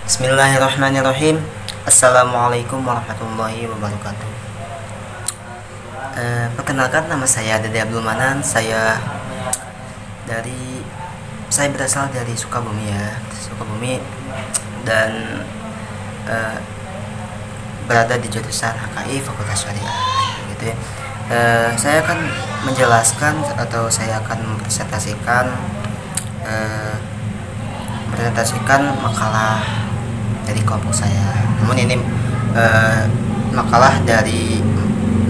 Bismillahirrahmanirrahim. Assalamualaikum warahmatullahi wabarakatuh. Perkenalkan, nama saya Dede Abdul Manan. Saya berasal dari Sukabumi dan berada di jurusan HKI Fakultas Syariah gitu ya. Saya akan menjelaskan atau saya akan mempresentasikan makalah dari kelompok saya. Namun ini makalah dari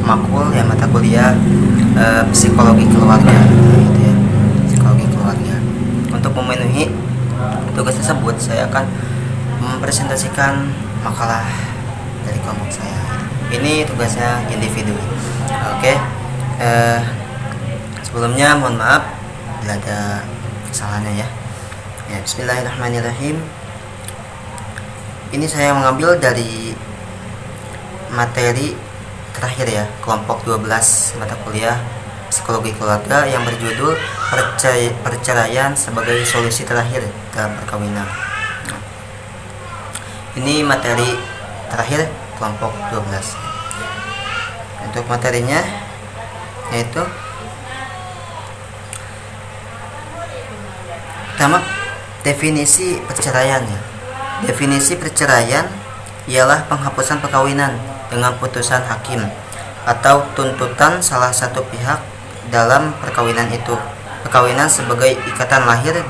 makul ya, mata kuliah psikologi keluarga gitu ya, psikologi keluarga. Untuk memenuhi tugas tersebut, saya akan mempresentasikan makalah dari kelompok saya. Ini tugasnya individu. Oke. Sebelumnya mohon maaf bila ada kesalahannya ya. Bismillahirrahmanirrahim. Ini saya mengambil dari materi terakhir ya, kelompok 12 mata kuliah psikologi keluarga yang berjudul perceraian sebagai solusi terakhir dalam perkawinan. Ini materi terakhir kelompok 12. Untuk materinya yaitu pertama, definisi perceraian ya. Definisi perceraian ialah penghapusan perkawinan dengan putusan hakim atau tuntutan salah satu pihak dalam perkawinan itu. Perkawinan sebagai ikatan lahir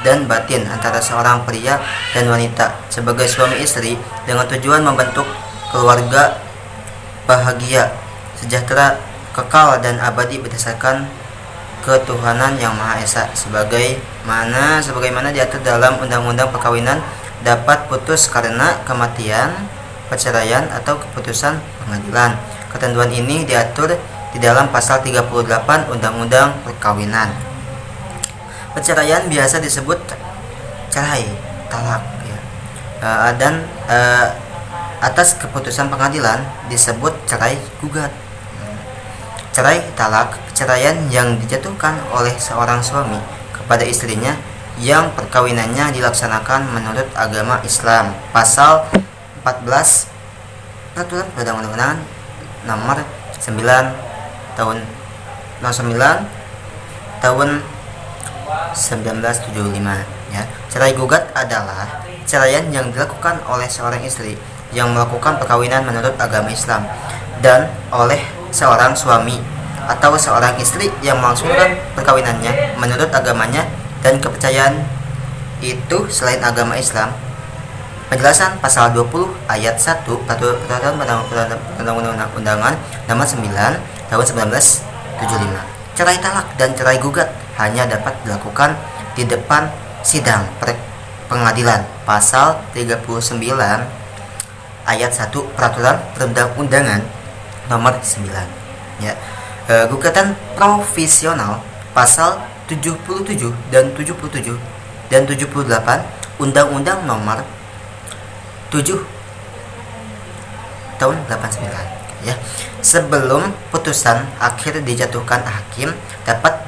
dan batin antara seorang pria dan wanita sebagai suami istri dengan tujuan membentuk keluarga bahagia, sejahtera, kekal dan abadi berdasarkan ketuhanan yang Maha Esa sebagaimana diatur dalam Undang-Undang Perkawinan, dapat putus karena kematian, perceraian atau keputusan pengadilan. Ketentuan ini diatur di dalam pasal 38 Undang-Undang Perkawinan. Perceraian biasa disebut cerai, talak ya. Dan atas keputusan pengadilan disebut cerai gugat. Cerai talak, perceraian yang dijatuhkan oleh seorang suami kepada istrinya yang perkawinannya dilaksanakan menurut agama Islam. Pasal 14 Peraturan Perundang-undangan nomor 9 tahun 1975 ya. Cerai gugat adalah perceraian yang dilakukan oleh seorang istri yang melakukan perkawinan menurut agama Islam dan oleh seorang suami atau seorang istri yang melangsungkan perkawinannya menurut agamanya dan kepercayaan itu selain agama Islam. Penjelasan pasal 20 ayat 1 Peraturan Perundang-undangan nomor 9 tahun 1975. Cerai talak dan cerai gugat hanya dapat dilakukan di depan sidang pengadilan. Pasal 39 ayat 1 Peraturan Perundang-undangan nomor 9 ya. Gugatan provisional pasal 77 dan 78 Undang-Undang nomor 7 tahun 89 ya. Sebelum putusan akhir dijatuhkan hakim, dapat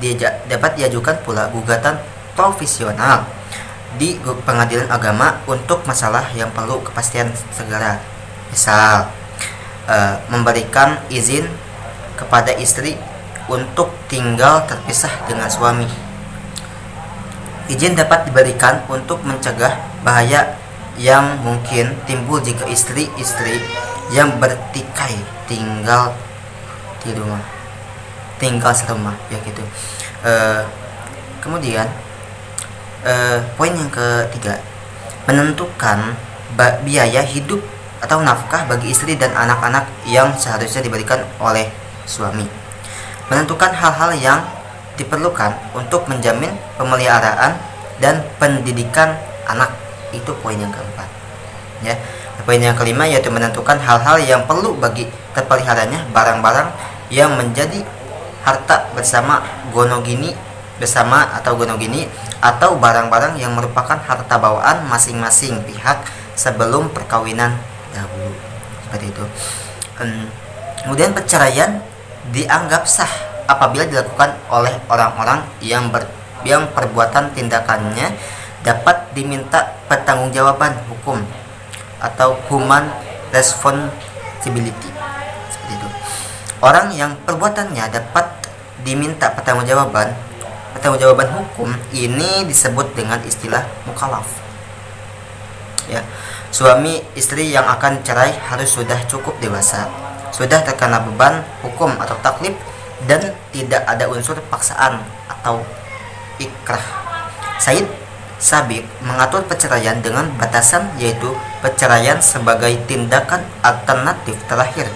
diajukan pula gugatan provisional di pengadilan agama untuk masalah yang perlu kepastian segera. Misal memberikan izin kepada istri untuk tinggal terpisah dengan suami. Izin dapat diberikan untuk mencegah bahaya yang mungkin timbul jika istri-istri yang bertikai tinggal serumah ya gitu. Kemudian poin yang ketiga, menentukan biaya hidup atau nafkah bagi istri dan anak-anak yang seharusnya diberikan oleh suami. Menentukan hal-hal yang diperlukan untuk menjamin pemeliharaan dan pendidikan anak. Itu poin yang keempat ya. Poin yang kelima yaitu menentukan hal-hal yang perlu bagi terpeliharanya barang-barang yang menjadi harta bersama gonogini atau barang-barang yang merupakan harta bawaan masing-masing pihak sebelum perkawinan dahulu. Seperti itu. Kemudian perceraian dianggap sah apabila dilakukan oleh orang-orang yang perbuatan tindakannya dapat diminta pertanggungjawaban hukum atau human responsibility. Seperti itu. Orang yang perbuatannya dapat diminta pertanggungjawaban hukum ini disebut dengan istilah mukallaf. Ya, suami istri yang akan cerai harus sudah cukup dewasa, sudah terkena beban hukum atau taklif, dan tidak ada unsur paksaan atau ikrah. Said Sabiq mengatur perceraian dengan batasan, yaitu perceraian sebagai tindakan alternatif terakhir,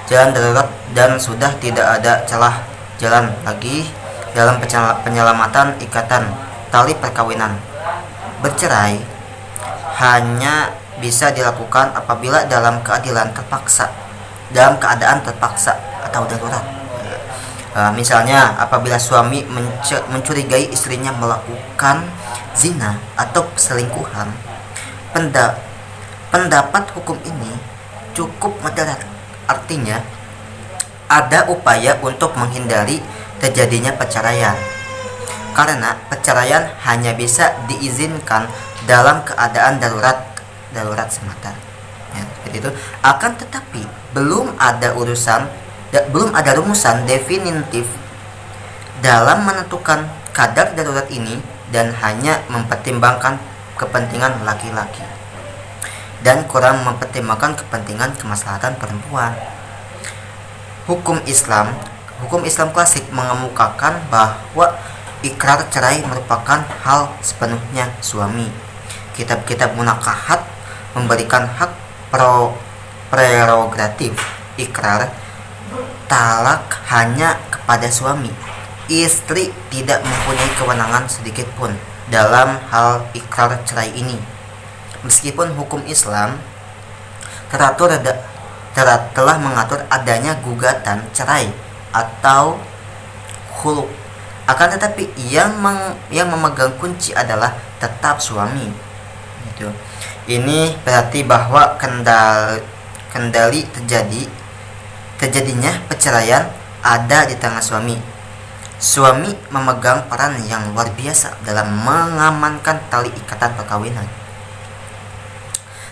jalan darurat, dan sudah tidak ada celah jalan lagi dalam penyelamatan ikatan tali perkawinan. Bercerai hanya bisa dilakukan apabila dalam keadaan terpaksa atau darurat. Misalnya apabila suami mencurigai istrinya melakukan zina atau selingkuhan, pendapat hukum ini cukup moderat. Artinya ada upaya untuk menghindari terjadinya perceraian, karena perceraian hanya bisa diizinkan dalam keadaan darurat semata. Ya, seperti itu. Akan tetapi belum ada rumusan definitif dalam menentukan kadar darurat ini, dan hanya mempertimbangkan kepentingan laki-laki dan kurang mempertimbangkan kepentingan kemaslahatan perempuan. Hukum Islam klasik mengemukakan bahwa ikrar cerai merupakan hal sepenuhnya suami. Kitab-kitab munakahat memberikan hak prerogatif ikrar talak hanya kepada suami. Istri tidak mempunyai kewenangan sedikit pun dalam hal ikrar cerai ini. Meskipun hukum Islam telah mengatur adanya gugatan cerai atau khulu, akan tetapi yang memegang kunci adalah tetap suami. Gitu. Ini berarti bahwa kendali terjadinya perceraian ada di tangan suami. Suami memegang peran yang luar biasa dalam mengamankan tali ikatan perkawinan.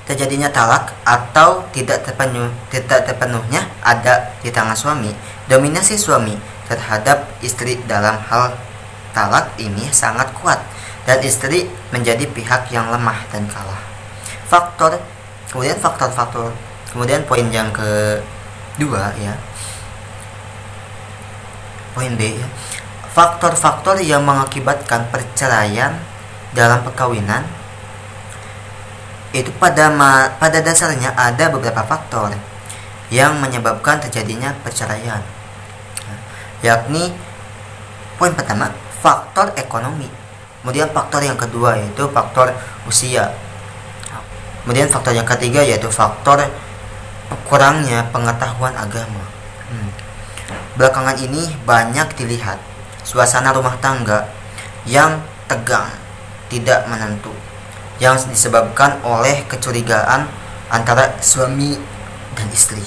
Terjadinya talak atau tidak terpenuhnya ada di tangan suami. Dominasi suami terhadap istri dalam hal talak ini sangat kuat, dan istri menjadi pihak yang lemah dan kalah. Kemudian poin yang kedua, ya, poin B, ya. Faktor-faktor yang mengakibatkan perceraian dalam perkawinan itu pada dasarnya ada beberapa faktor yang menyebabkan terjadinya perceraian, yakni poin pertama faktor ekonomi, kemudian faktor yang kedua yaitu faktor usia, kemudian faktor yang ketiga yaitu faktor kurangnya pengetahuan agama. Belakangan ini banyak dilihat suasana rumah tangga yang tegang, tidak menentu, yang disebabkan oleh kecurigaan antara suami dan istri.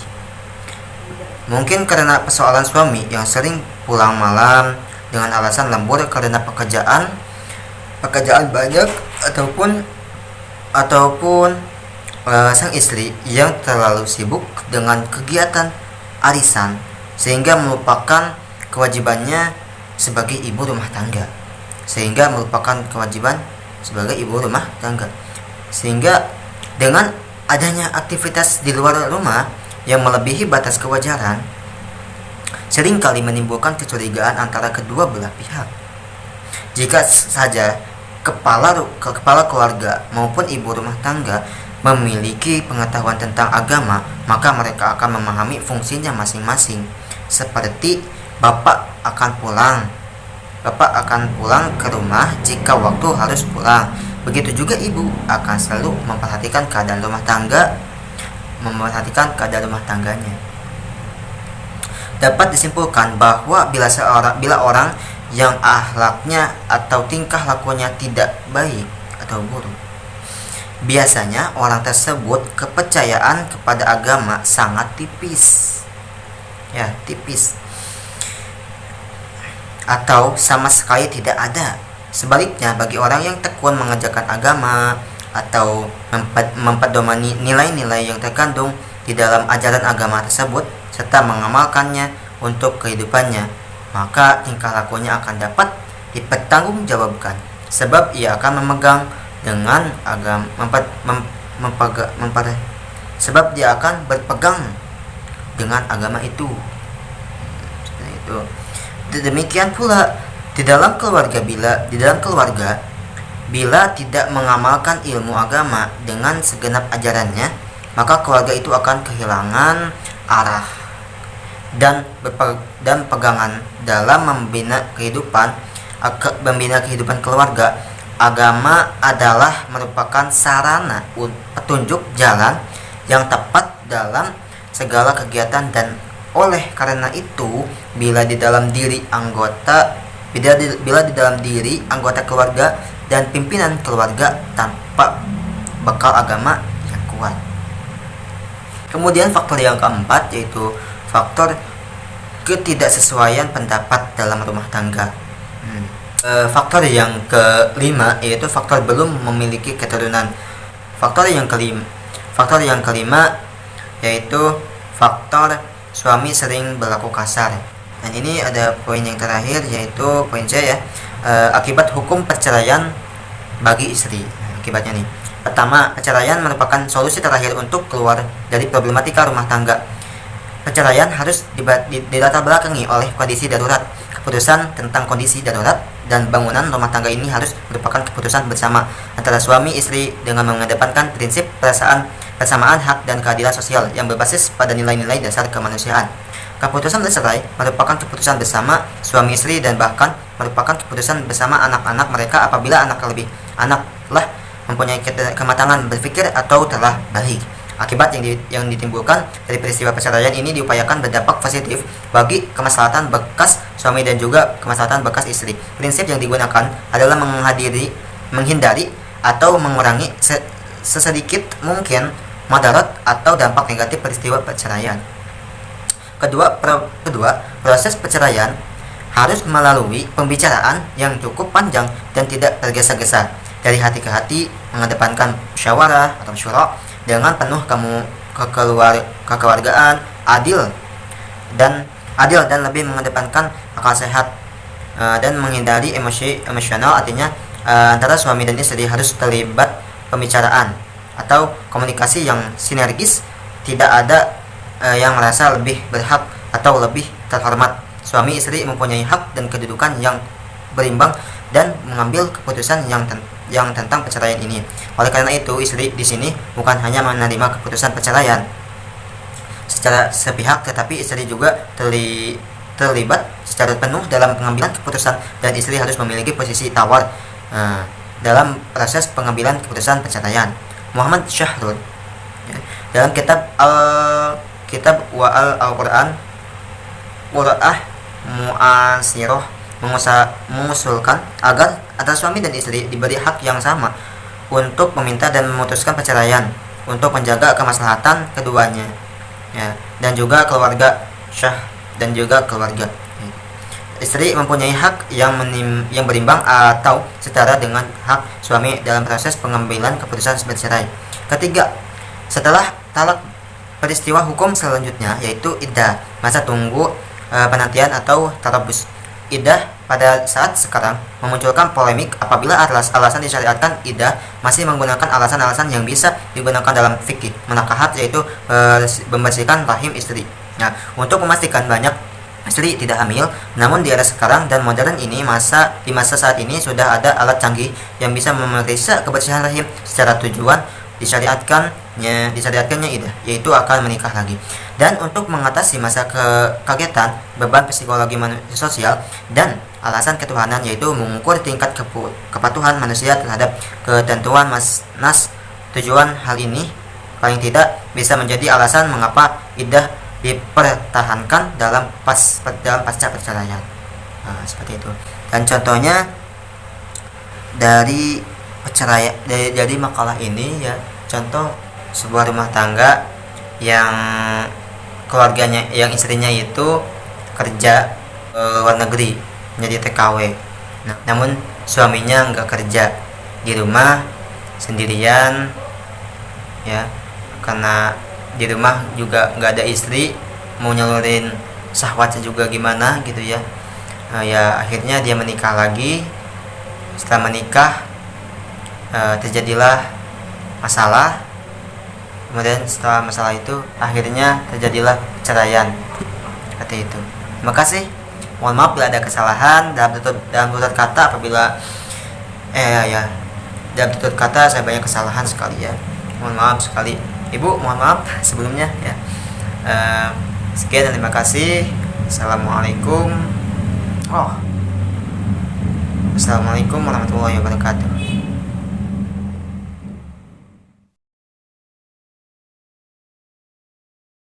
Mungkin karena persoalan suami yang sering pulang malam dengan alasan lembur karena pekerjaan banyak, ataupun sang istri yang terlalu sibuk dengan kegiatan arisan sehingga melupakan kewajiban sebagai ibu rumah tangga, sehingga dengan adanya aktivitas di luar rumah yang melebihi batas kewajaran seringkali menimbulkan kecurigaan antara kedua belah pihak. Jika saja kepala keluarga maupun ibu rumah tangga memiliki pengetahuan tentang agama, maka mereka akan memahami fungsinya masing-masing. Seperti bapak akan pulang ke rumah jika waktu harus pulang. Begitu juga ibu akan selalu memperhatikan keadaan rumah tangganya. Dapat disimpulkan bahwa bila orang yang akhlaknya atau tingkah lakunya tidak baik atau buruk, biasanya orang tersebut kepercayaan kepada agama sangat tipis, atau sama sekali tidak ada. Sebaliknya, bagi orang yang tekun mengerjakan agama atau mempedomani nilai-nilai yang terkandung di dalam ajaran agama tersebut serta mengamalkannya untuk kehidupannya, maka tingkah lakunya akan dapat dipertanggungjawabkan, sebab ia akan memegang dengan agama sebab dia akan berpegang dengan agama itu. Demikian pula di dalam keluarga, bila tidak mengamalkan ilmu agama dengan segenap ajarannya, maka keluarga itu akan kehilangan arah dan pegangan dalam membina kehidupan keluarga. Agama adalah merupakan sarana petunjuk jalan yang tepat dalam segala kegiatan, dan oleh karena itu bila di dalam diri anggota keluarga dan pimpinan keluarga tanpa bekal agama yang kuat. Kemudian faktor yang keempat yaitu faktor ketidaksesuaian pendapat dalam rumah tangga. Faktor yang kelima yaitu faktor belum memiliki keturunan. Faktor yang kelima yaitu faktor suami sering berlaku kasar. Dan ini ada poin yang terakhir yaitu poin C ya, akibat hukum perceraian bagi istri. Akibatnya nih, pertama, perceraian merupakan solusi terakhir untuk keluar dari problematika rumah tangga. Perceraian harus dilatar belakangi oleh kondisi darurat. Keputusan tentang kondisi darurat dan bangunan rumah tangga ini harus merupakan keputusan bersama antara suami istri dengan mengedepankan prinsip persamaan hak dan keadilan sosial yang berbasis pada nilai-nilai dasar kemanusiaan. Keputusan bercerai merupakan keputusan bersama suami istri dan bahkan merupakan keputusan bersama anak-anak mereka apabila anaklah mempunyai kematangan berpikir atau telah balik. Akibat yang ditimbulkan dari peristiwa perceraian ini diupayakan berdampak positif bagi kemaslahatan bekas suami dan juga kemaslahatan bekas istri. Prinsip yang digunakan adalah menghindari atau mengurangi sesedikit mungkin madarat atau dampak negatif peristiwa perceraian. Kedua, proses perceraian harus melalui pembicaraan yang cukup panjang dan tidak tergesa-gesa, dari hati ke hati, mengedepankan musyawarah atau syura dengan penuh kekeluargaan, adil dan lebih mengedepankan akal sehat, dan menghindari emosional. Artinya antara suami dan istri harus terlibat pembicaraan atau komunikasi yang sinergis, tidak ada yang merasa lebih berhak atau lebih terhormat. Suami istri mempunyai hak dan kedudukan yang berimbang dan mengambil keputusan yang tentang perceraian ini. Oleh karena itu, istri di sini bukan hanya menerima keputusan perceraian secara sepihak, tetapi istri juga terlibat secara penuh dalam pengambilan keputusan, dan istri harus memiliki posisi tawar dalam proses pengambilan keputusan perceraian. Muhammad Syahrul dalam kitab Al-Quran Qur'ah Mu'asirah mengusulkan agar antara suami dan istri diberi hak yang sama untuk meminta dan memutuskan perceraian untuk menjaga kemaslahatan keduanya, ya, dan juga keluarga keluarga. Istri mempunyai hak yang berimbang atau setara dengan hak suami dalam proses pengambilan keputusan bercerai. Ketiga, setelah talak, peristiwa hukum selanjutnya yaitu iddah, masa tunggu penantian atau tarabus. Iddah pada saat sekarang memunculkan polemik apabila alasan disyariatkan iddah masih menggunakan alasan-alasan yang bisa digunakan dalam fikih menakahat, yaitu membersihkan rahim istri. Nah, untuk memastikan banyak istri tidak hamil, namun di era sekarang dan modern ini, di masa saat ini sudah ada alat canggih yang bisa memeriksa kebersihan rahim secara tujuan disyariatkannya iddah, yaitu akan menikah lagi. Dan untuk mengatasi masa kekagetan, beban psikologi sosial dan alasan ketuhanan, yaitu mengukur tingkat kepatuhan manusia terhadap ketentuan nas, tujuan hal ini paling tidak bisa menjadi alasan mengapa iddah dipertahankan dalam pasca perceraian. Nah, seperti itu. Dan contohnya dari makalah ini ya, contoh sebuah rumah tangga yang keluarganya, yang istrinya itu kerja luar negeri menjadi TKW. Nah, namun suaminya nggak kerja, di rumah sendirian ya, karena di rumah juga nggak ada istri, mau nyalurin syahwatnya juga gimana gitu ya. Ya akhirnya dia menikah lagi. Setelah menikah terjadilah masalah. Kemudian setelah masalah itu akhirnya terjadilah perceraian seperti itu. Terima kasih. Mohon maaf bila ada kesalahan dalam tutur kata, apabila ya dalam tutur kata saya banyak kesalahan sekali ya. Mohon maaf sekali. Ibu mohon maaf sebelumnya ya. Sekian dan terima kasih. Assalamualaikum warahmatullahi wabarakatuh.